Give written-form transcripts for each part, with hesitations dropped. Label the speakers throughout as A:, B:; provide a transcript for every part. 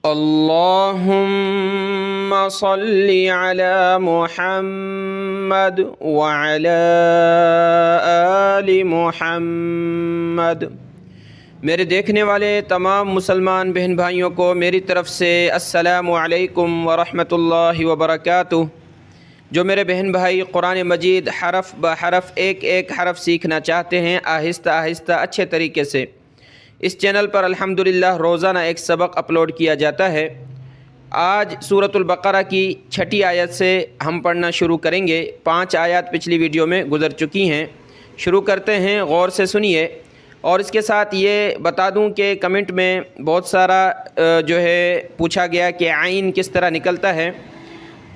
A: اللہم صلی علی محمد وعلی آل محمد۔ میرے دیکھنے والے تمام مسلمان بہن بھائیوں کو میری طرف سے السلام علیکم ورحمۃ اللہ وبرکاتہ۔ جو میرے بہن بھائی قرآن مجید حرف بحرف ایک ایک حرف سیکھنا چاہتے ہیں آہستہ آہستہ اچھے طریقے سے، اس چینل پر الحمدللہ روزانہ ایک سبق اپلوڈ کیا جاتا ہے۔ آج سورۃ البقرہ کی 6 آیت سے ہم پڑھنا شروع کریں گے۔ 5 آیات پچھلی ویڈیو میں گزر چکی ہیں۔ شروع کرتے ہیں، غور سے سنیے۔ اور اس کے ساتھ یہ بتا دوں کہ کمنٹ میں بہت سارا پوچھا گیا کہ عین کس طرح نکلتا ہے،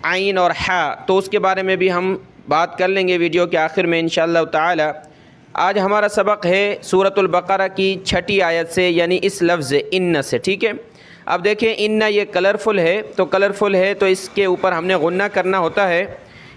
A: عین اور حا، تو اس کے بارے میں بھی ہم بات کر لیں گے ویڈیو کے آخر میں انشاءاللہ تعالی۔ آج ہمارا سبق ہے سورۃ البقرہ کی 6 آیت سے، یعنی اس لفظ ان سے، ٹھیک ہے۔ اب دیکھیں ان یہ کلرفل ہے، تو کلرفل ہے تو اس کے اوپر ہم نے غنہ کرنا ہوتا ہے،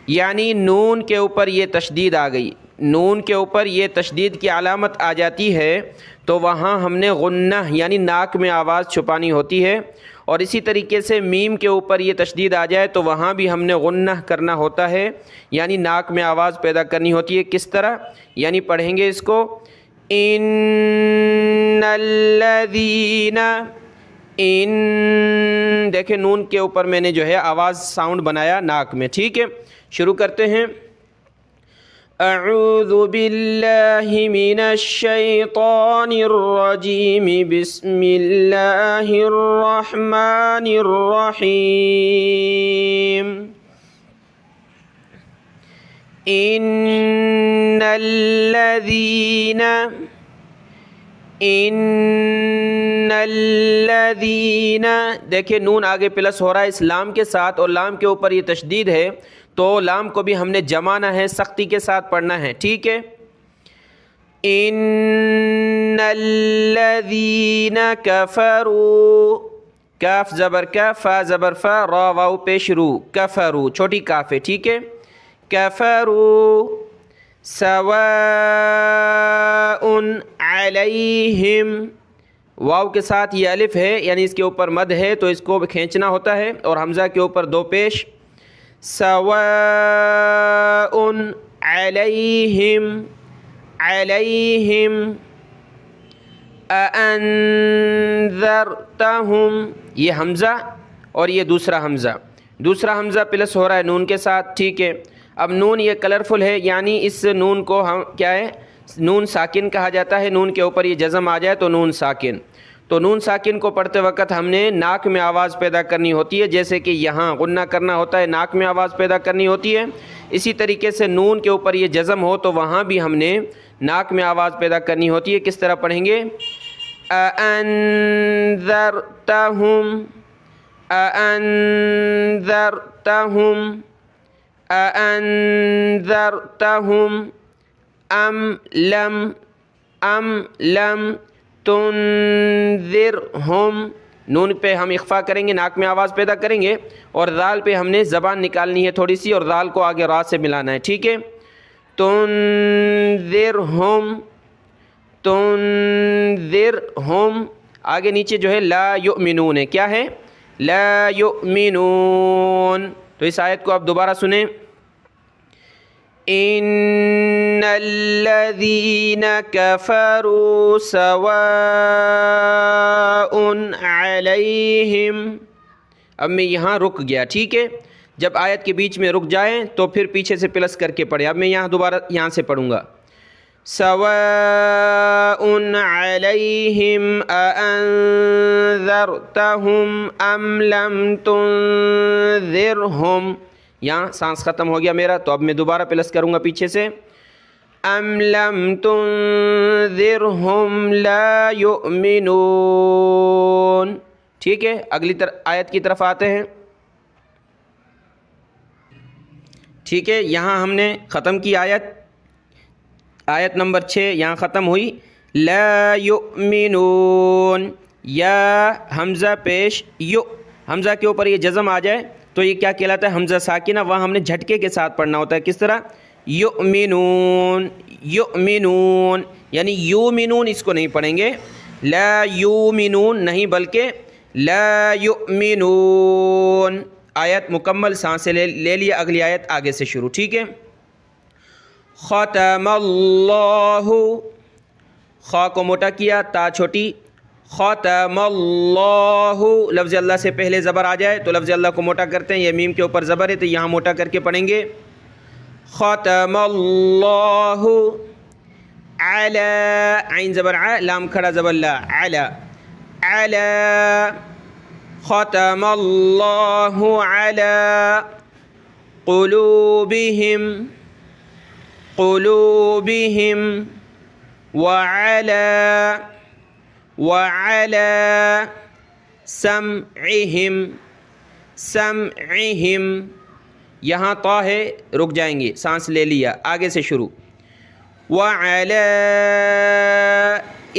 A: یعنی نون کے اوپر یہ تشدید آ گئی، نون کے اوپر یہ تشدید کی علامت آ جاتی ہے تو وہاں ہم نے غنہ یعنی ناک میں آواز چھپانی ہوتی ہے، اور اسی طریقے سے میم کے اوپر یہ تشدید آ جائے تو وہاں بھی ہم نے غنہ کرنا ہوتا ہے، یعنی ناک میں آواز پیدا کرنی ہوتی ہے۔ کس طرح؟ یعنی پڑھیں گے اس کو ان الذین، ان، دیکھیں نون کے اوپر میں نے آواز ساؤنڈ بنایا ناک میں، ٹھیک ہے۔ شروع کرتے ہیں۔ اعوذ باللہ من الشیطان الرجیم، بسم اللہ الرحمن الرحیم۔ ان الذین، دیکھیں نون آگے پلس ہو رہا ہے اس لام کے ساتھ، اور لام کے اوپر یہ تشدید ہے تو لام کو بھی ہم نے جمانا ہے، سختی کے ساتھ پڑھنا ہے، ٹھیک ہے۔ ان الذین کفروا، کاف زبر کا، فا زبر فا، را واو پیش رو، کفروا چھوٹی کاف ہے، ٹھیک ہے۔ کفروا سواء علیہم، واو کے ساتھ یہ الف ہے یعنی اس کے اوپر مد ہے تو اس کو کھینچنا ہوتا ہے، اور حمزہ کے اوپر 2 پیش، سواء علیہم، علیہم اانذرتہم، یہ حمزہ اور یہ دوسرا حمزہ پلس ہو رہا ہے نون کے ساتھ، ٹھیک ہے۔ اب نون یہ کلرفل ہے، یعنی اس نون کو ہم کیا ہے، نون ساکن کہا جاتا ہے۔ نون کے اوپر یہ جزم آ جائے تو نون ساکن، تو نون ساکن کو پڑھتے وقت ہم نے ناک میں آواز پیدا کرنی ہوتی ہے، جیسے کہ یہاں غنہ کرنا ہوتا ہے، ناک میں آواز پیدا کرنی ہوتی ہے۔ اسی طریقے سے نون کے اوپر یہ جزم ہو تو وہاں بھی ہم نے ناک میں آواز پیدا کرنی ہوتی ہے۔ کس طرح پڑھیں گے؟ اانذرتہم، اانذرتہم، اانذرتہم ام لم تنذرہم، نون پہ ہم اخفا کریں گے، ناک میں آواز پیدا کریں گے، اور ذال پہ ہم نے زبان نکالنی ہے تھوڑی سی، اور ذال کو آگے را سے ملانا ہے، ٹھیک ہے۔ تنذرہم آگے نیچے لا یؤمنون ہے، کیا ہے؟ لا یؤمنون۔ تو اس آیت کو آپ دوبارہ سنیں۔ ان الذین کفروا سواء علیہم، اب میں یہاں رک گیا، ٹھیک ہے۔ جب آیت کے بیچ میں رک جائیں تو پھر پیچھے سے پلس کر کے پڑھیں۔ اب میں دوبارہ یہاں سے پڑھوں گا، سواء علیہم اانذرتہم ام لم تنذرہم، یہاں سانس ختم ہو گیا میرا، تو اب میں دوبارہ پلس کروں گا پیچھے سے، ام لم تنذرہم لا یؤمنون، ٹھیک ہے۔ اگلی آیت کی طرف آتے ہیں، ٹھیک ہے۔ یہاں ہم نے ختم کی آیت نمبر 6 یہاں ختم ہوئی، لا یؤمنون، یا حمزہ پیش یو، حمزہ کے اوپر یہ جزم آ جائے تو یہ کیا کہلاتا ہے؟ حمزہ ساکنہ، وہاں ہم نے جھٹکے کے ساتھ پڑھنا ہوتا ہے۔ کس طرح؟ یؤمنون، یؤمنون، یعنی یومنون اس کو نہیں پڑھیں گے، لا یومنون نہیں، بلکہ لا یؤمنون. آیت مکمل سانسیں لے لیا. اگلی آیت آگے سے شروع. ٹھیک ہے. ختم اللہ، خا کو موٹا کیا، تا چھوٹی. ختم اللہ، لفظ اللہ سے پہلے زبر آ جائے تو لفظ اللہ کو موٹا کرتے ہیں. یہ میم کے اوپر زبر ہے تو یہاں موٹا کر کے پڑھیں گے. ختم اللہ علی، عین زبر ع، لام کھڑا زبر لا، علی علی. ختم اللہ علی قلوبہم، قلوبہم وعلی سمعہم، سمعہم. یہاں طا ہے، رک جائیں گے، سانس لے لیا. آگے سے شروع. وعلی،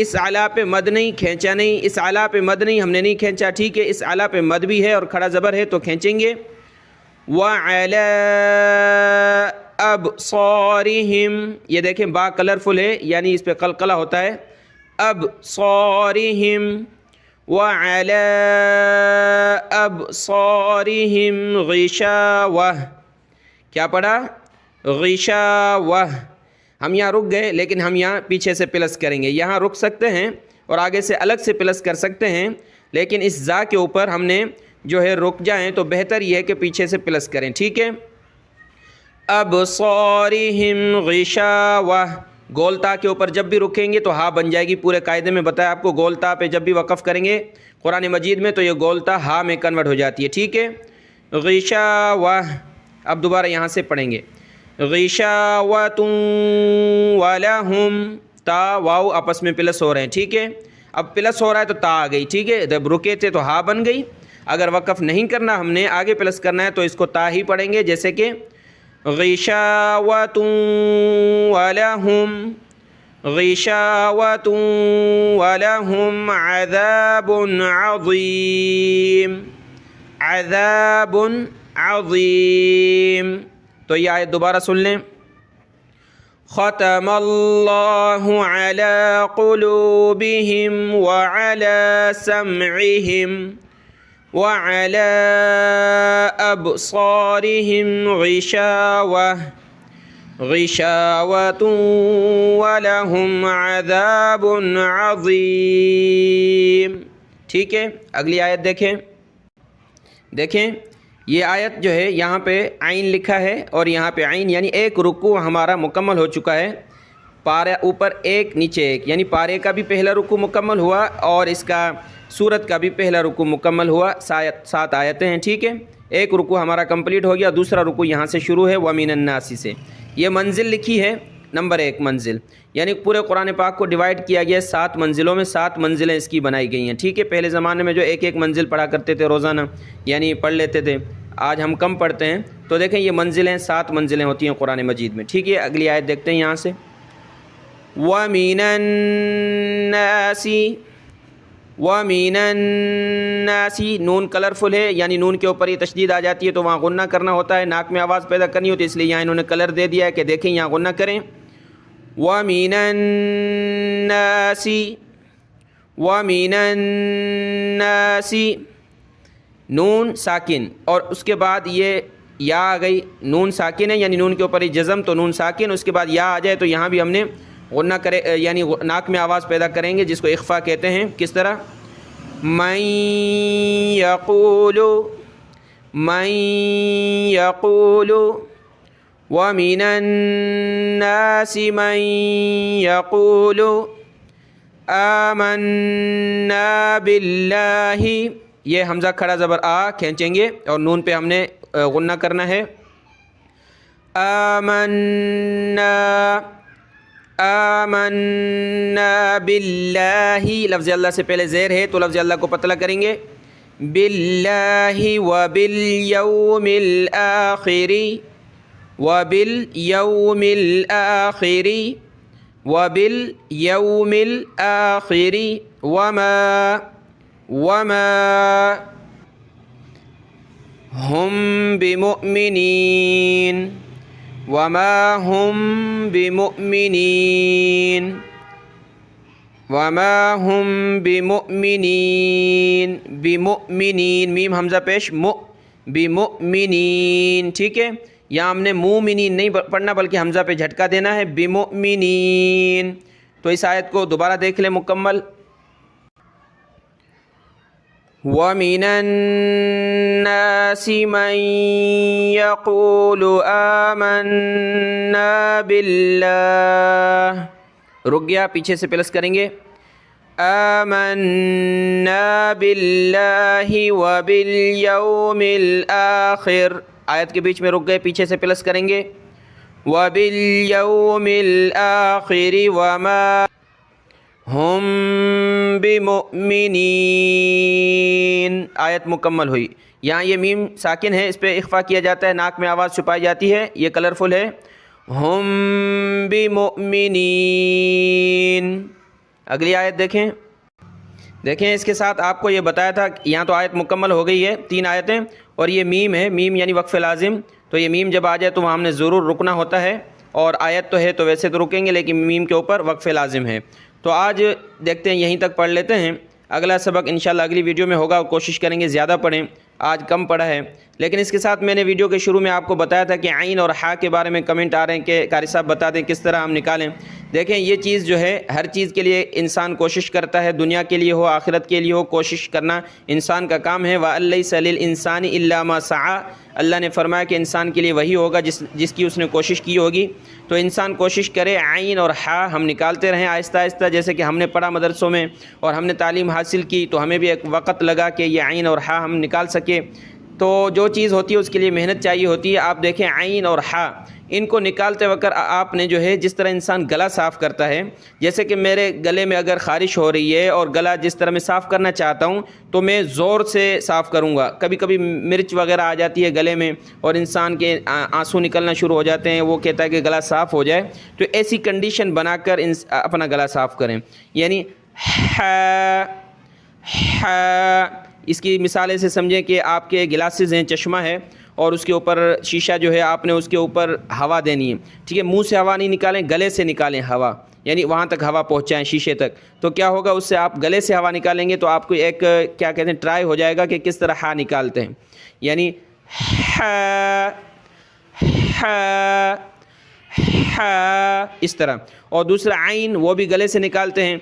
A: اس علا پہ مد نہیں، کھینچا نہیں. اس علا پہ مد نہیں، ہم نے نہیں کھینچا. ٹھیک ہے. اس علا پہ مد بھی ہے اور کھڑا زبر ہے تو کھینچیں گے. وعلی ابصارہم، یہ دیکھیں با کلرفل ہے یعنی اس پہ قلقلہ ہوتا ہے. ابصارہم، وعلی ابصارہم غشاوہ. کیا پڑھا؟ غشاوہ. ہم یہاں رک گئے لیکن ہم یہاں پیچھے سے پلس کریں گے. یہاں رک سکتے ہیں اور آگے سے الگ سے پلس کر سکتے ہیں، لیکن اس زا کے اوپر ہم نے جو ہے رک جائیں تو بہتر یہ ہے کہ پیچھے سے پلس کریں. ٹھیک ہے. ابصارہم غشاوہ، گول تا کے اوپر جب بھی رکیں گے تو ہا بن جائے گی. پورے قاعدے میں بتایا آپ کو، گول تا پہ جب بھی وقف کریں گے قرآن مجید میں تو یہ گول تا ہا میں کنورٹ ہو جاتی ہے. ٹھیک ہے. غشاوہ. اب دوبارہ یہاں سے پڑھیں گے. غشاوۃ ولہم، تا واو آپس میں پلس ہو رہے ہیں. ٹھیک ہے. اب پلس ہو رہا ہے تو تا آ گئی. ٹھیک ہے. جب رکے تھے تو ہا بن گئی. اگر وقف نہیں کرنا ہم نے، آگے پلس کرنا ہے تو اس کو تا ہی پڑھیں گے. جیسے کہ غشاوۃ ولہم، غشاوۃ ولہم عذاب عظیم، عذاب عظیم. تو یہ آیت دوبارہ سن لیں. ختم اللہ علی قلوبہم وعلی سمعہم وعلی ابصارہم غشاوہ، غشاوۃ ولہم عذاب عظیم. ٹھیک ہے. اگلی آیت دیکھیں. دیکھیں یہ آیت جو ہے یہاں پہ عین لکھا ہے اور یہاں پہ عین یعنی ایک رکوع ہمارا مکمل ہو چکا ہے. پارے اوپر ایک نیچے ایک، یعنی پارے کا بھی پہلا رکوع مکمل ہوا اور اس کا سورت کا بھی پہلا رکوع مکمل ہوا. 7 آیتیں ہیں. ٹھیک ہے. ایک رکوع ہمارا کمپلیٹ ہو گیا. دوسرا رکوع یہاں سے شروع ہے وَمِنَ النَّاسِ سے. یہ منزل لکھی ہے نمبر 1 منزل، یعنی پورے قرآن پاک کو ڈیوائڈ کیا گیا ہے 7 منزلوں میں. 7 منزلیں اس کی بنائی گئی ہیں. ٹھیک ہے. پہلے زمانے میں جو ایک منزل پڑھا کرتے تھے روزانہ، یعنی پڑھ لیتے تھے. آج ہم کم پڑھتے ہیں تو دیکھیں یہ منزلیں 7 منزلیں ہوتی ہیں قرآن مجید میں. ٹھیک ہے. اگلی آیت دیکھتے ہیں یہاں سے. وَمِنَ النَّاسِ، وَمِنَ النَّاسِ، نون کلرفل ہے یعنی نون کے اوپر یہ تشدید آ جاتی ہے تو وہاں غنہ کرنا ہوتا ہے، ناک میں آواز پیدا کرنی ہوتی ہے، اس لیے یہاں انہوں نے کلر دے دیا ہے کہ دیکھیں یہاں غنہ کریں. وَمِنَ النَّاسِ، وَمِنَ النَّاسِ، نون ساکن اور اس کے بعد یہ یا آ گئی. نون ساکن ہے یعنی نون کے اوپر ہی جزم تو نون ساکن، اس کے بعد یا آ جائے تو یہاں بھی ہم نے غنہ کرے یعنی ناک میں آواز پیدا کریں گے، جس کو اخفا کہتے ہیں. کس طرح؟ من یقول، من یقول، ومن الناس من یقول آمنا باللہ. یہ حمزہ کھڑا زبر آ کھینچیں گے اور نون پہ ہم نے غنہ کرنا ہے. آمنا، آمنا باللہ، لفظ اللہ سے پہلے زیر ہے تو لفظ اللہ کو پتلا کریں گے. باللہ وبالیوم الآخر، وبالیوم الآخر، وبالیوم الآخر، وما ہم بمؤمنین، وما ہم بمؤمنین، وما هم بمؤمنین، بمؤمنین میم حمزہ پیش بمؤمنین، ٹھیک ہے، یہاں ہم نے مومنین نہیں پڑھنا بلکہ حمزہ پہ جھٹکا دینا ہے، بمؤمنین۔ تو اس آیت کو دوبارہ دیکھ لیں مکمل۔ وَمِنَ النَّاسِ مَن يَقُولُ آمَنَّا بِاللَّهِ، رک گیا، پیچھے سے پلس کریں گے، آمَنَّا بِاللَّهِ وَبِالْيَوْمِ الْآخِرِ، آیت کے بیچ میں رک گئے، پیچھے سے پلس کریں گے، وَبِالْيَوْمِ الْآخِرِ وَمَا ہم بمؤمنین، آیت مکمل ہوئی۔ یہاں یہ میم ساکن ہے، اس پہ اخفا کیا جاتا ہے، ناک میں آواز چھپائی جاتی ہے، یہ کلرفل ہے، ہم بمؤمنین۔ اگلی آیت دیکھیں، اس کے ساتھ آپ کو یہ بتایا تھا، یہاں تو آیت مکمل ہو گئی ہے، 3 آیتیں، اور یہ میم ہے، میم یعنی وقف لازم، تو یہ میم جب آ جائے تو وہاں ہم نے ضرور رکنا ہوتا ہے، اور آیت تو ہے تو ویسے تو رکیں گے لیکن میم کے اوپر وقف لازم ہے۔ تو آج دیکھتے ہیں، یہیں تک پڑھ لیتے ہیں، اگلا سبق انشاءاللہ اگلی ویڈیو میں ہوگا، کوشش کریں گے زیادہ پڑھیں، آج کم پڑھا ہے۔ لیکن اس کے ساتھ میں نے ویڈیو کے شروع میں آپ کو بتایا تھا کہ عین اور حا کے بارے میں کمنٹ آ رہے ہیں کہ قاری صاحب بتا دیں کس طرح ہم نکالیں۔ دیکھیں یہ چیز جو ہے ہر چیز کے لیے انسان کوشش کرتا ہے، دنیا کے لیے ہو آخرت کے لیے ہو، کوشش کرنا انسان کا کام ہے۔ وَأَلَّيْسَ لِلْإِنسَانِ إِلَّا مَا سَعَىٰ، اللہ نے فرمایا کہ انسان کے لیے وہی ہوگا جس کی اس نے کوشش کی ہوگی، تو انسان کوشش کرے عین اور حا ہم نکالتے رہیں آہستہ آہستہ، جیسے کہ ہم نے پڑھا مدرسوں میں اور ہم نے تعلیم حاصل کی تو ہمیں بھی ایک وقت لگا کہ یہ عین اور حا ہم نکال سکے۔ تو جو چیز ہوتی ہے اس کے لیے محنت چاہیے ہوتی ہے۔ آپ دیکھیں عین اور حا ان کو نکالتے وقت آپ نے جو ہے جس طرح انسان گلا صاف کرتا ہے، جیسے کہ میرے گلے میں اگر خارش ہو رہی ہے اور گلا جس طرح میں صاف کرنا چاہتا ہوں تو میں زور سے صاف کروں گا، کبھی کبھی مرچ وغیرہ آ جاتی ہے گلے میں اور انسان کے آنسو نکلنا شروع ہو جاتے ہیں، وہ کہتا ہے کہ گلا صاف ہو جائے، تو ایسی کنڈیشن بنا کر اپنا گلا صاف کریں، یعنی اس کی مثالیں سے سمجھیں کہ آپ کے گلاسز ہیں، چشمہ ہے اور اس کے اوپر شیشہ جو ہے آپ نے اس کے اوپر ہوا دینی ہے، ٹھیک ہے، منہ سے ہوا نہیں نکالیں، گلے سے نکالیں ہوا، یعنی وہاں تک ہوا پہنچائیں شیشے تک، تو کیا ہوگا اس سے آپ گلے سے ہوا نکالیں گے تو آپ کو ایک کیا کہتے ہیں ٹرائی ہو جائے گا کہ کس طرح ہا نکالتے ہیں، یعنی اس طرح۔ اور دوسرا عین، وہ بھی گلے سے نکالتے ہیں،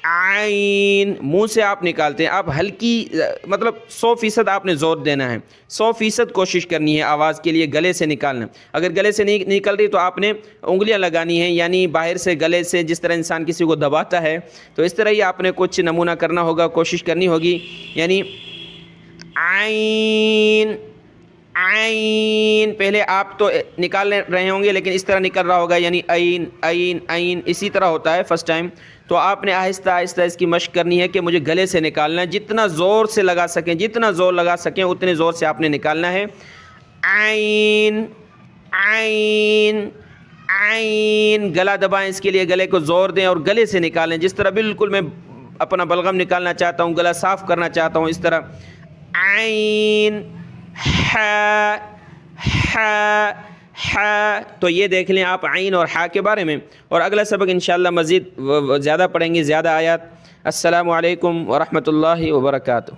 A: عین منہ سے آپ نکالتے ہیں، آپ ہلکی مطلب 100% آپ نے زور دینا ہے، 100% کوشش کرنی ہے آواز کے لیے گلے سے نکالنا۔ اگر گلے سے نہیں نکل رہی تو آپ نے انگلیاں لگانی ہیں، یعنی باہر سے گلے سے جس طرح انسان کسی کو دباتا ہے تو اس طرح ہی آپ نے کچھ نمونہ کرنا ہوگا، کوشش کرنی ہوگی، یعنی عین عین پہلے آپ تو نکال رہے ہوں گے لیکن اس طرح نکل رہا ہوگا، یعنی عین عین عین اسی طرح ہوتا ہے فرسٹ ٹائم، تو آپ نے آہستہ آہستہ اس کی مشق کرنی ہے کہ مجھے گلے سے نکالنا ہے، جتنا زور سے لگا سکیں، جتنا زور لگا سکیں اتنے زور سے آپ نے نکالنا ہے، عین عین عین، گلا دبائیں، اس کے لیے گلے کو زور دیں اور گلے سے نکالیں، جس طرح بالکل میں اپنا بلغم نکالنا چاہتا ہوں، گلا صاف کرنا چاہتا ہوں، اس طرح عین حا حا حا۔ تو یہ دیکھ لیں آپ عین اور حا کے بارے میں، اور اگلا سبق انشاءاللہ مزید زیادہ پڑھیں گے، زیادہ آیات۔ السلام علیکم ورحمۃ اللہ وبرکاتہ۔